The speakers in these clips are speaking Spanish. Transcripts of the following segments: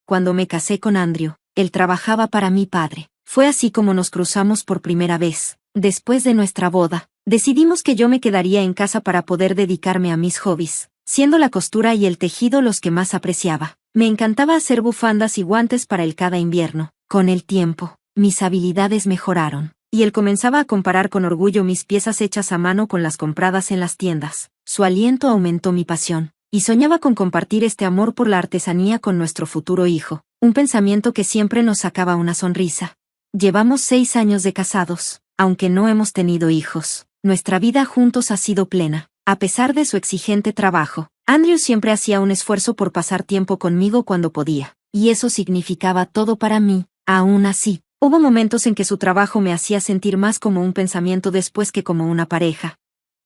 Cuando me casé con Andrew, él trabajaba para mi padre. Fue así como nos cruzamos por primera vez. Después de nuestra boda, decidimos que yo me quedaría en casa para poder dedicarme a mis hobbies, siendo la costura y el tejido los que más apreciaba. Me encantaba hacer bufandas y guantes para él cada invierno. Con el tiempo, mis habilidades mejoraron, y él comenzaba a comparar con orgullo mis piezas hechas a mano con las compradas en las tiendas. Su aliento aumentó mi pasión, y soñaba con compartir este amor por la artesanía con nuestro futuro hijo, un pensamiento que siempre nos sacaba una sonrisa. Llevamos 6 años de casados, aunque no hemos tenido hijos. Nuestra vida juntos ha sido plena. A pesar de su exigente trabajo, Andrew siempre hacía un esfuerzo por pasar tiempo conmigo cuando podía, y eso significaba todo para mí. Aún así, hubo momentos en que su trabajo me hacía sentir más como un pensamiento después que como una pareja.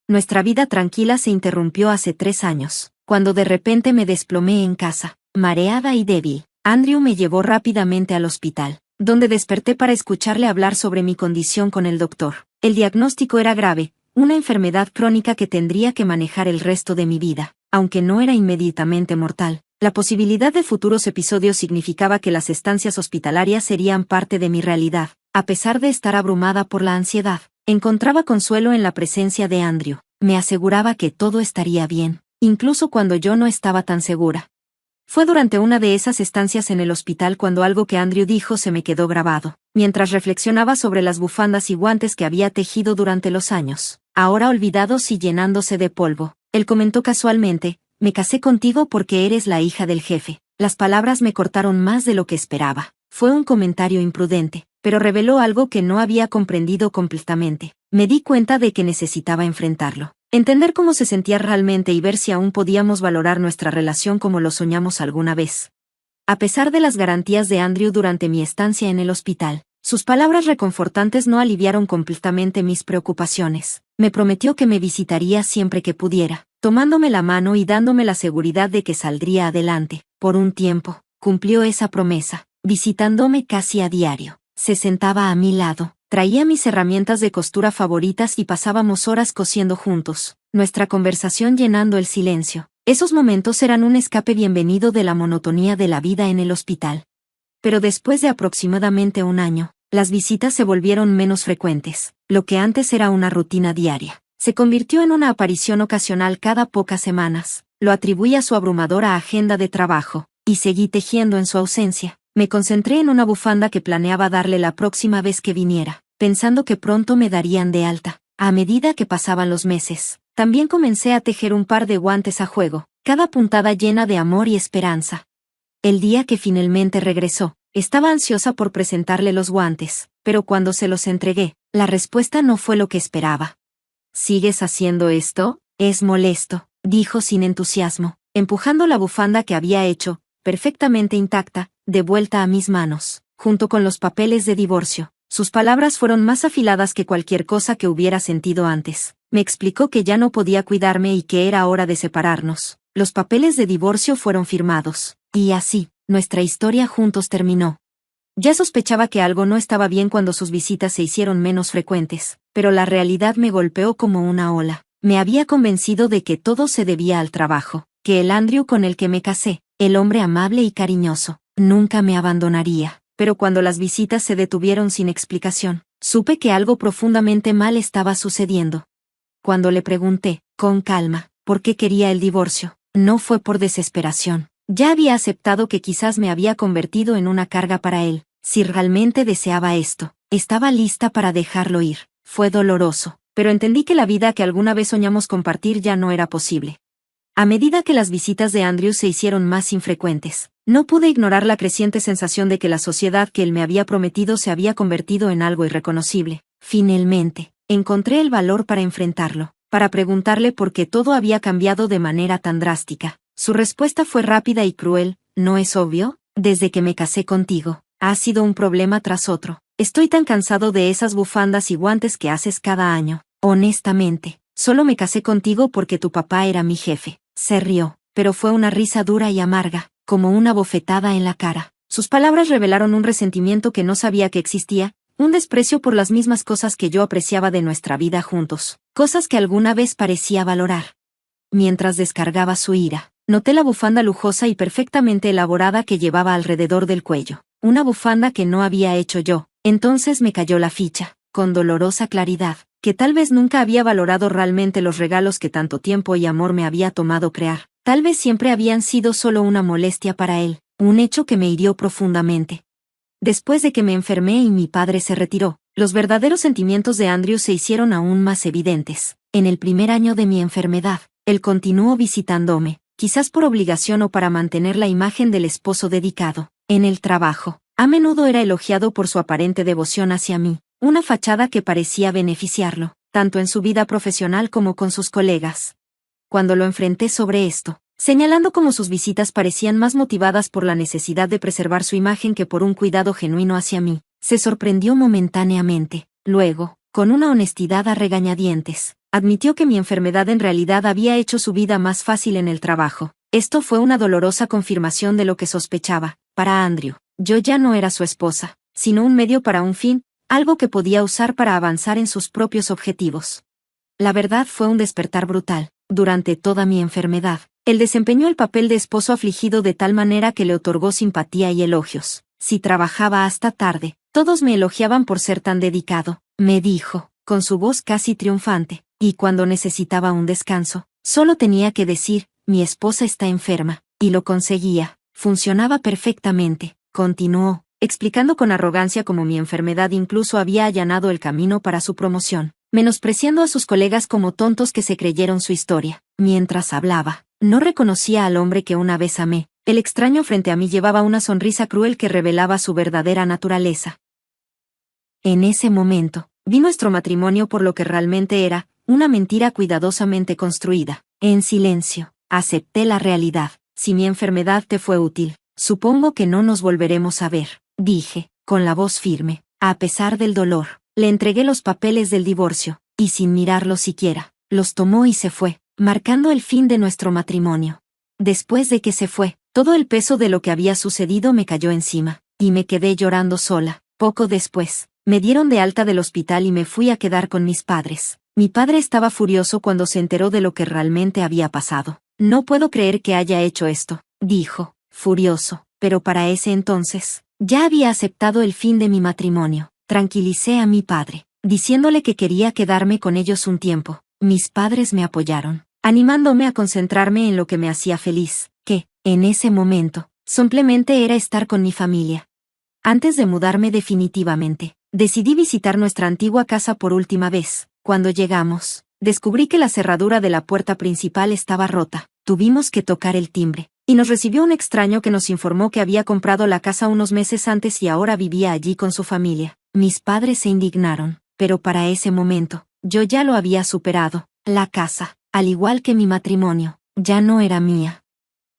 Nuestra vida tranquila se interrumpió hace 3 años, cuando de repente me desplomé en casa, mareada y débil. Andrew me llevó rápidamente al hospital, donde desperté para escucharle hablar sobre mi condición con el doctor. El diagnóstico era grave, una enfermedad crónica que tendría que manejar el resto de mi vida, aunque no era inmediatamente mortal. La posibilidad de futuros episodios significaba que las estancias hospitalarias serían parte de mi realidad. A pesar de estar abrumada por la ansiedad, encontraba consuelo en la presencia de Andrew. Me aseguraba que todo estaría bien, incluso cuando yo no estaba tan segura. Fue durante una de esas estancias en el hospital cuando algo que Andrew dijo se me quedó grabado, mientras reflexionaba sobre las bufandas y guantes que había tejido durante los años, ahora olvidados y llenándose de polvo. Él comentó casualmente: «Me casé contigo porque eres la hija del jefe». Las palabras me cortaron más de lo que esperaba. Fue un comentario imprudente, pero reveló algo que no había comprendido completamente. Me di cuenta de que necesitaba enfrentarlo, entender cómo se sentía realmente y ver si aún podíamos valorar nuestra relación como lo soñamos alguna vez. A pesar de las garantías de Andrew durante mi estancia en el hospital, sus palabras reconfortantes no aliviaron completamente mis preocupaciones. Me prometió que me visitaría siempre que pudiera, tomándome la mano y dándome la seguridad de que saldría adelante. Por un tiempo, cumplió esa promesa, visitándome casi a diario. Se sentaba a mi lado, traía mis herramientas de costura favoritas y pasábamos horas cosiendo juntos, nuestra conversación llenando el silencio. Esos momentos eran un escape bienvenido de la monotonía de la vida en el hospital. Pero después de aproximadamente 1 año, las visitas se volvieron menos frecuentes. Lo que antes era una rutina diaria se convirtió en una aparición ocasional cada pocas semanas. Lo atribuí a su abrumadora agenda de trabajo, y seguí tejiendo en su ausencia. Me concentré en una bufanda que planeaba darle la próxima vez que viniera, pensando que pronto me darían de alta. A medida que pasaban los meses, también comencé a tejer un par de guantes a juego, cada puntada llena de amor y esperanza. El día que finalmente regresó, estaba ansiosa por presentarle los guantes, pero cuando se los entregué, la respuesta no fue lo que esperaba. «¿Sigues haciendo esto? Es molesto», dijo sin entusiasmo, empujando la bufanda que había hecho, perfectamente intacta, de vuelta a mis manos, junto con los papeles de divorcio. Sus palabras fueron más afiladas que cualquier cosa que hubiera sentido antes. Me explicó que ya no podía cuidarme y que era hora de separarnos. Los papeles de divorcio fueron firmados, y así, nuestra historia juntos terminó. Ya sospechaba que algo no estaba bien cuando sus visitas se hicieron menos frecuentes, pero la realidad me golpeó como una ola. Me había convencido de que todo se debía al trabajo, que el Andrew con el que me casé, el hombre amable y cariñoso, nunca me abandonaría. Pero cuando las visitas se detuvieron sin explicación, supe que algo profundamente mal estaba sucediendo. Cuando le pregunté, con calma, por qué quería el divorcio, no fue por desesperación. Ya había aceptado que quizás me había convertido en una carga para él. Si realmente deseaba esto, estaba lista para dejarlo ir. Fue doloroso, pero entendí que la vida que alguna vez soñamos compartir ya no era posible. A medida que las visitas de Andrew se hicieron más infrecuentes, no pude ignorar la creciente sensación de que la sociedad que él me había prometido se había convertido en algo irreconocible. Finalmente, encontré el valor para enfrentarlo, para preguntarle por qué todo había cambiado de manera tan drástica. Su respuesta fue rápida y cruel: «¿No es obvio? Desde que me casé contigo, ha sido un problema tras otro. Estoy tan cansado de esas bufandas y guantes que haces cada año. Honestamente, solo me casé contigo porque tu papá era mi jefe». Se rió, pero fue una risa dura y amarga, como una bofetada en la cara. Sus palabras revelaron un resentimiento que no sabía que existía, un desprecio por las mismas cosas que yo apreciaba de nuestra vida juntos, cosas que alguna vez parecía valorar. Mientras descargaba su ira, Noté la bufanda lujosa y perfectamente elaborada que llevaba alrededor del cuello. Una bufanda que no había hecho yo. Entonces me cayó la ficha, con dolorosa claridad, que tal vez nunca había valorado realmente los regalos que tanto tiempo y amor me había tomado crear. Tal vez siempre habían sido solo una molestia para él, un hecho que me hirió profundamente. Después de que me enfermé y mi padre se retiró, los verdaderos sentimientos de Andrew se hicieron aún más evidentes. En el primer año de mi enfermedad, él continuó visitándome, quizás por obligación o para mantener la imagen del esposo dedicado. En el trabajo, a menudo era elogiado por su aparente devoción hacia mí, una fachada que parecía beneficiarlo, tanto en su vida profesional como con sus colegas. Cuando lo enfrenté sobre esto, señalando cómo sus visitas parecían más motivadas por la necesidad de preservar su imagen que por un cuidado genuino hacia mí, se sorprendió momentáneamente. Luego, con una honestidad a regañadientes, admitió que mi enfermedad en realidad había hecho su vida más fácil en el trabajo. Esto fue una dolorosa confirmación de lo que sospechaba. Para Andrew, yo ya no era su esposa, sino un medio para un fin, algo que podía usar para avanzar en sus propios objetivos. La verdad fue un despertar brutal. Durante toda mi enfermedad, él desempeñó el papel de esposo afligido de tal manera que le otorgó simpatía y elogios. Si trabajaba hasta tarde, todos me elogiaban por ser tan dedicado, me dijo, con su voz casi triunfante, y cuando necesitaba un descanso, solo tenía que decir, mi esposa está enferma, y lo conseguía. Funcionaba perfectamente, continuó, explicando con arrogancia cómo mi enfermedad incluso había allanado el camino para su promoción, menospreciando a sus colegas como tontos que se creyeron su historia. Mientras hablaba, no reconocía al hombre que una vez amé. El extraño frente a mí llevaba una sonrisa cruel que revelaba su verdadera naturaleza. En ese momento, vi nuestro matrimonio por lo que realmente era, una mentira cuidadosamente construida. En silencio, acepté la realidad. Si mi enfermedad te fue útil, supongo que no nos volveremos a ver, dije, con la voz firme. A pesar del dolor, le entregué los papeles del divorcio, y sin mirarlos siquiera, los tomó y se fue, marcando el fin de nuestro matrimonio. Después de que se fue, todo el peso de lo que había sucedido me cayó encima, y me quedé llorando sola. Poco después, me dieron de alta del hospital y me fui a quedar con mis padres. Mi padre estaba furioso cuando se enteró de lo que realmente había pasado. No puedo creer que haya hecho esto, dijo, furioso, pero para ese entonces, ya había aceptado el fin de mi matrimonio. Tranquilicé a mi padre, diciéndole que quería quedarme con ellos un tiempo. Mis padres me apoyaron, animándome a concentrarme en lo que me hacía feliz, que, en ese momento, simplemente era estar con mi familia. Antes de mudarme definitivamente, decidí visitar nuestra antigua casa por última vez. Cuando llegamos, descubrí que la cerradura de la puerta principal estaba rota. Tuvimos que tocar el timbre, y nos recibió un extraño que nos informó que había comprado la casa unos meses antes y ahora vivía allí con su familia. Mis padres se indignaron, pero para ese momento, yo ya lo había superado. La casa, al igual que mi matrimonio, ya no era mía.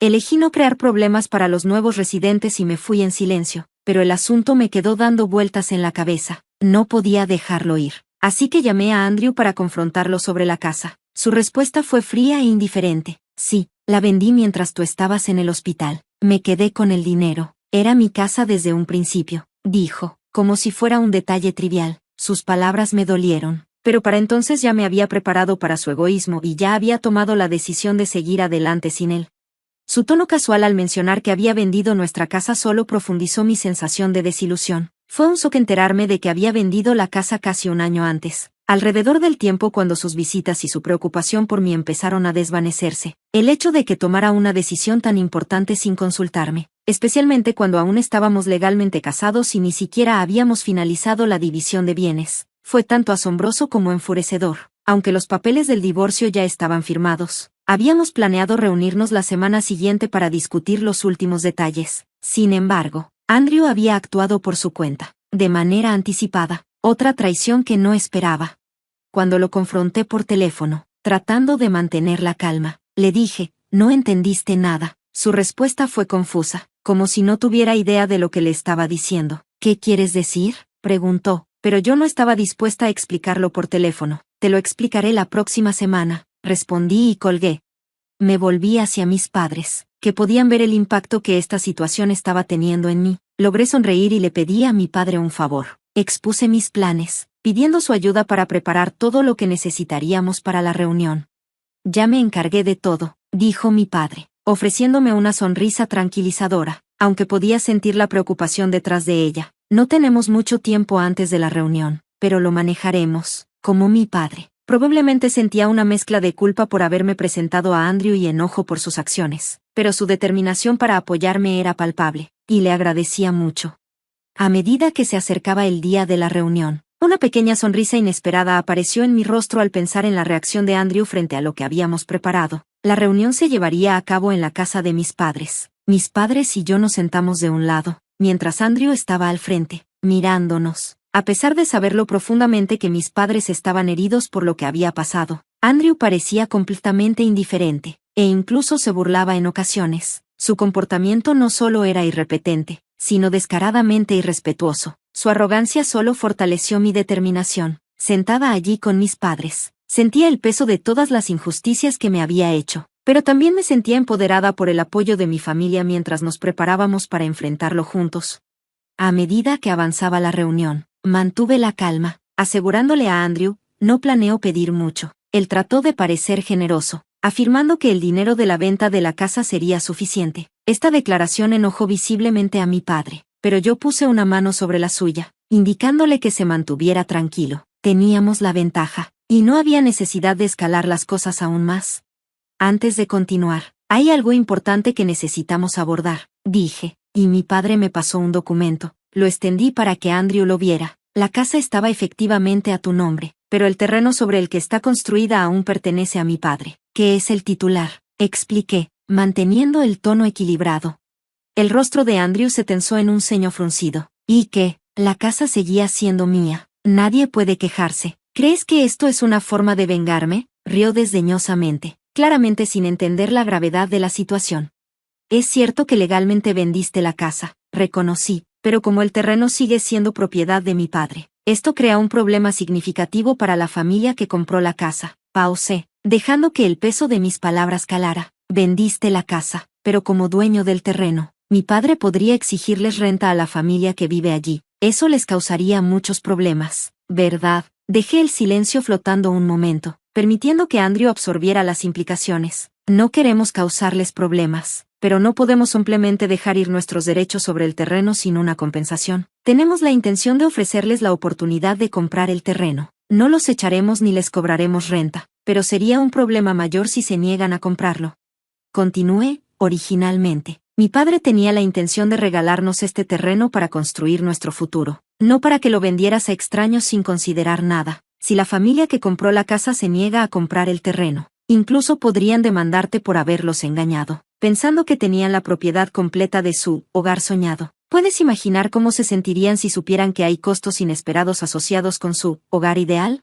Elegí no crear problemas para los nuevos residentes y me fui en silencio, pero el asunto me quedó dando vueltas en la cabeza. No podía dejarlo ir. Así que llamé a Andrew para confrontarlo sobre la casa. Su respuesta fue fría e indiferente. Sí, la vendí mientras tú estabas en el hospital. Me quedé con el dinero. Era mi casa desde un principio, dijo, como si fuera un detalle trivial. Sus palabras me dolieron, pero para entonces ya me había preparado para su egoísmo y ya había tomado la decisión de seguir adelante sin él. Su tono casual al mencionar que había vendido nuestra casa solo profundizó mi sensación de desilusión. Fue un shock enterarme de que había vendido la casa casi un año antes, alrededor del tiempo cuando sus visitas y su preocupación por mí empezaron a desvanecerse. El hecho de que tomara una decisión tan importante sin consultarme, especialmente cuando aún estábamos legalmente casados y ni siquiera habíamos finalizado la división de bienes, fue tanto asombroso como enfurecedor. Aunque los papeles del divorcio ya estaban firmados, habíamos planeado reunirnos la semana siguiente para discutir los últimos detalles. Sin embargo, Andrew había actuado por su cuenta, de manera anticipada, otra traición que no esperaba. Cuando lo confronté por teléfono, tratando de mantener la calma, le dije, no entendiste nada. Su respuesta fue confusa, como si no tuviera idea de lo que le estaba diciendo. ¿Qué quieres decir?, preguntó, pero yo no estaba dispuesta a explicarlo por teléfono. Te lo explicaré la próxima semana, respondí y colgué. Me volví hacia mis padres, que podían ver el impacto que esta situación estaba teniendo en mí. Logré sonreír y le pedí a mi padre un favor. Expuse mis planes, pidiendo su ayuda para preparar todo lo que necesitaríamos para la reunión. Ya me encargué de todo, dijo mi padre. ofreciéndome una sonrisa tranquilizadora, aunque podía sentir la preocupación detrás de ella. No tenemos mucho tiempo antes de la reunión, pero lo manejaremos, como mi padre. Probablemente sentía una mezcla de culpa por haberme presentado a Andrew y enojo por sus acciones, pero su determinación para apoyarme era palpable, y le agradecía mucho. A medida que se acercaba el día de la reunión, una pequeña sonrisa inesperada apareció en mi rostro al pensar en la reacción de Andrew frente a lo que habíamos preparado. La reunión se llevaría a cabo en la casa de mis padres. Mis padres y yo nos sentamos de un lado, mientras Andrew estaba al frente, mirándonos. A pesar de saberlo profundamente que mis padres estaban heridos por lo que había pasado, Andrew parecía completamente indiferente, e incluso se burlaba en ocasiones. Su comportamiento no solo era irrepetente, sino descaradamente irrespetuoso. Su arrogancia solo fortaleció mi determinación. Sentada allí con mis padres, sentía el peso de todas las injusticias que me había hecho, pero también me sentía empoderada por el apoyo de mi familia mientras nos preparábamos para enfrentarlo juntos. A medida que avanzaba la reunión, mantuve la calma, asegurándole a Andrew, no planeo pedir mucho. Él trató de parecer generoso, afirmando que el dinero de la venta de la casa sería suficiente. Esta declaración enojó visiblemente a mi padre, pero yo puse una mano sobre la suya, indicándole que se mantuviera tranquilo. Teníamos la ventaja, y no había necesidad de escalar las cosas aún más. Antes de continuar, hay algo importante que necesitamos abordar, dije, y mi padre me pasó un documento. Lo extendí para que Andrew lo viera. La casa estaba efectivamente a tu nombre, pero el terreno sobre el que está construida aún pertenece a mi padre, que es el titular, expliqué, manteniendo el tono equilibrado. El rostro de Andrew se tensó en un ceño fruncido. ¿Y qué? La casa seguía siendo mía. Nadie puede quejarse. ¿Crees que esto es una forma de vengarme? Rió desdeñosamente, claramente sin entender la gravedad de la situación. Es cierto que legalmente vendiste la casa, reconocí, pero como el terreno sigue siendo propiedad de mi padre, esto crea un problema significativo para la familia que compró la casa. Pausé, dejando que el peso de mis palabras calara. Vendiste la casa, pero como dueño del terreno, mi padre podría exigirles renta a la familia que vive allí. Eso les causaría muchos problemas, ¿verdad? Dejé el silencio flotando un momento, permitiendo que Andrew absorbiera las implicaciones. No queremos causarles problemas, pero no podemos simplemente dejar ir nuestros derechos sobre el terreno sin una compensación. Tenemos la intención de ofrecerles la oportunidad de comprar el terreno. No los echaremos ni les cobraremos renta, pero sería un problema mayor si se niegan a comprarlo. Continué, originalmente. Mi padre tenía la intención de regalarnos este terreno para construir nuestro futuro, no para que lo vendieras a extraños sin considerar nada. Si la familia que compró la casa se niega a comprar el terreno, incluso podrían demandarte por haberlos engañado, pensando que tenían la propiedad completa de su hogar soñado. ¿Puedes imaginar cómo se sentirían si supieran que hay costos inesperados asociados con su hogar ideal?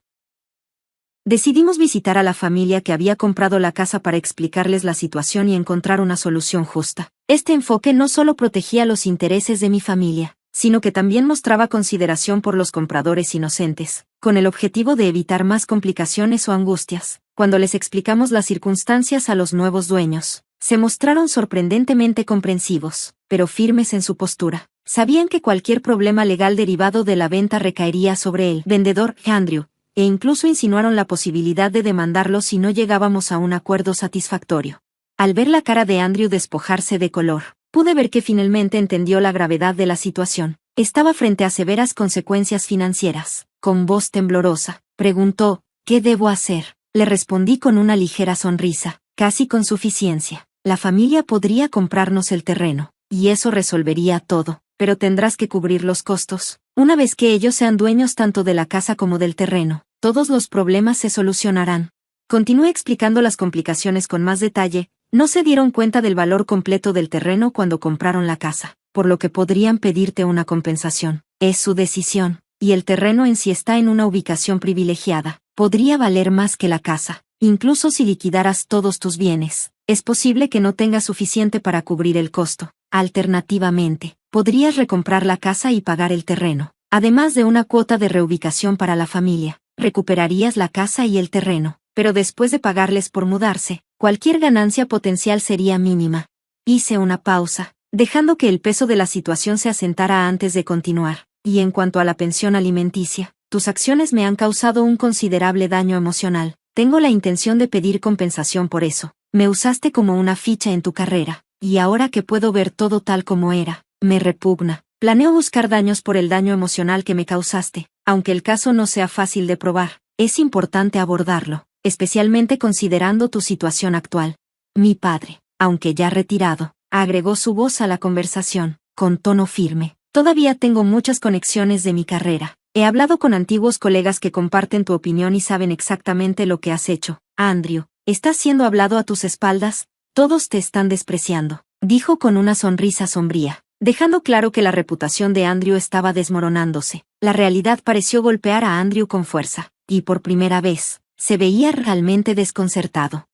Decidimos visitar a la familia que había comprado la casa para explicarles la situación y encontrar una solución justa. Este enfoque no solo protegía los intereses de mi familia, sino que también mostraba consideración por los compradores inocentes, con el objetivo de evitar más complicaciones o angustias. Cuando les explicamos las circunstancias a los nuevos dueños, se mostraron sorprendentemente comprensivos, pero firmes en su postura. Sabían que cualquier problema legal derivado de la venta recaería sobre el vendedor, Andrew, e incluso insinuaron la posibilidad de demandarlo si no llegábamos a un acuerdo satisfactorio. Al ver la cara de Andrew despojarse de color, pude ver que finalmente entendió la gravedad de la situación. Estaba frente a severas consecuencias financieras. Con voz temblorosa, preguntó, ¿qué debo hacer? Le respondí con una ligera sonrisa, casi con suficiencia. La familia podría comprarnos el terreno, y eso resolvería todo, pero tendrás que cubrir los costos. Una vez que ellos sean dueños tanto de la casa como del terreno, todos los problemas se solucionarán. Continué explicando las complicaciones con más detalle. No se dieron cuenta del valor completo del terreno cuando compraron la casa, por lo que podrían pedirte una compensación. Es su decisión, y el terreno en sí está en una ubicación privilegiada. Podría valer más que la casa, incluso si liquidaras todos tus bienes. Es posible que no tengas suficiente para cubrir el costo. Alternativamente, podrías recomprar la casa y pagar el terreno, además de una cuota de reubicación para la familia. Recuperarías la casa y el terreno, pero después de pagarles por mudarse, cualquier ganancia potencial sería mínima. Hice una pausa, dejando que el peso de la situación se asentara antes de continuar. Y en cuanto a la pensión alimenticia, tus acciones me han causado un considerable daño emocional. Tengo la intención de pedir compensación por eso. Me usaste como una ficha en tu carrera, y ahora que puedo ver todo tal como era, me repugna. Planeo buscar daños por el daño emocional que me causaste. Aunque el caso no sea fácil de probar, es importante abordarlo, especialmente considerando tu situación actual. Mi padre, aunque ya retirado, agregó su voz a la conversación, con tono firme. Todavía tengo muchas conexiones de mi carrera. He hablado con antiguos colegas que comparten tu opinión y saben exactamente lo que has hecho. Andrew, ¿estás siendo hablado a tus espaldas? Todos te están despreciando, dijo con una sonrisa sombría, dejando claro que la reputación de Andrew estaba desmoronándose. La realidad pareció golpear a Andrew con fuerza, y por primera vez, se veía realmente desconcertado.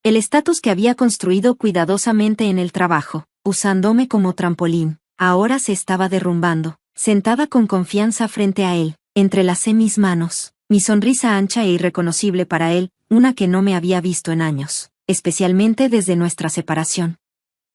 El estatus que había construido cuidadosamente en el trabajo, usándome como trampolín, ahora se estaba derrumbando. Sentada con confianza frente a él, entrelacé mis manos, mi sonrisa ancha e irreconocible para él, una que no me había visto en años, especialmente desde nuestra separación.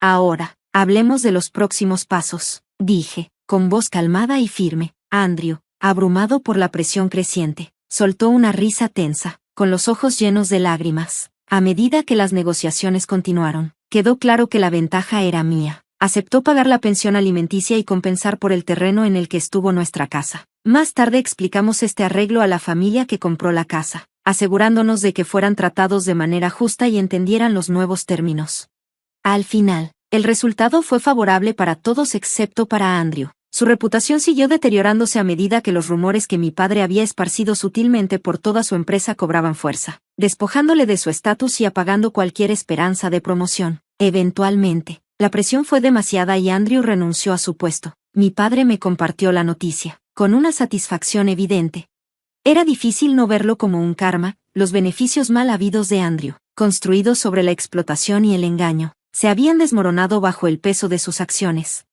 Ahora, hablemos de los próximos pasos, dije, con voz calmada y firme. Andrew, abrumado por la presión creciente, soltó una risa tensa, con los ojos llenos de lágrimas. A medida que las negociaciones continuaron, quedó claro que la ventaja era mía. Aceptó pagar la pensión alimenticia y compensar por el terreno en el que estuvo nuestra casa. Más tarde explicamos este arreglo a la familia que compró la casa, asegurándonos de que fueran tratados de manera justa y entendieran los nuevos términos. Al final, el resultado fue favorable para todos excepto para Andrew. Su reputación siguió deteriorándose a medida que los rumores que mi padre había esparcido sutilmente por toda su empresa cobraban fuerza, despojándole de su estatus y apagando cualquier esperanza de promoción. Eventualmente, la presión fue demasiada y Andrew renunció a su puesto. Mi padre me compartió la noticia, con una satisfacción evidente. Era difícil no verlo como un karma. Los beneficios mal habidos de Andrew, construidos sobre la explotación y el engaño, se habían desmoronado bajo el peso de sus acciones.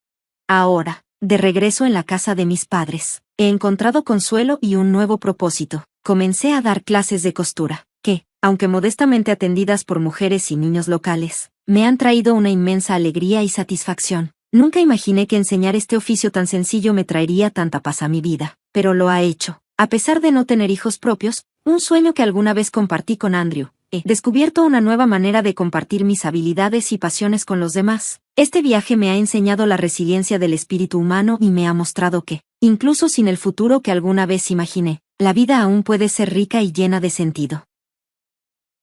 Ahora, de regreso en la casa de mis padres, he encontrado consuelo y un nuevo propósito. Comencé a dar clases de costura, que, aunque modestamente atendidas por mujeres y niños locales, me han traído una inmensa alegría y satisfacción. Nunca imaginé que enseñar este oficio tan sencillo me traería tanta paz a mi vida, pero lo ha hecho. A pesar de no tener hijos propios, un sueño que alguna vez compartí con Andrew, he descubierto una nueva manera de compartir mis habilidades y pasiones con los demás. Este viaje me ha enseñado la resiliencia del espíritu humano y me ha mostrado que, incluso sin el futuro que alguna vez imaginé, la vida aún puede ser rica y llena de sentido.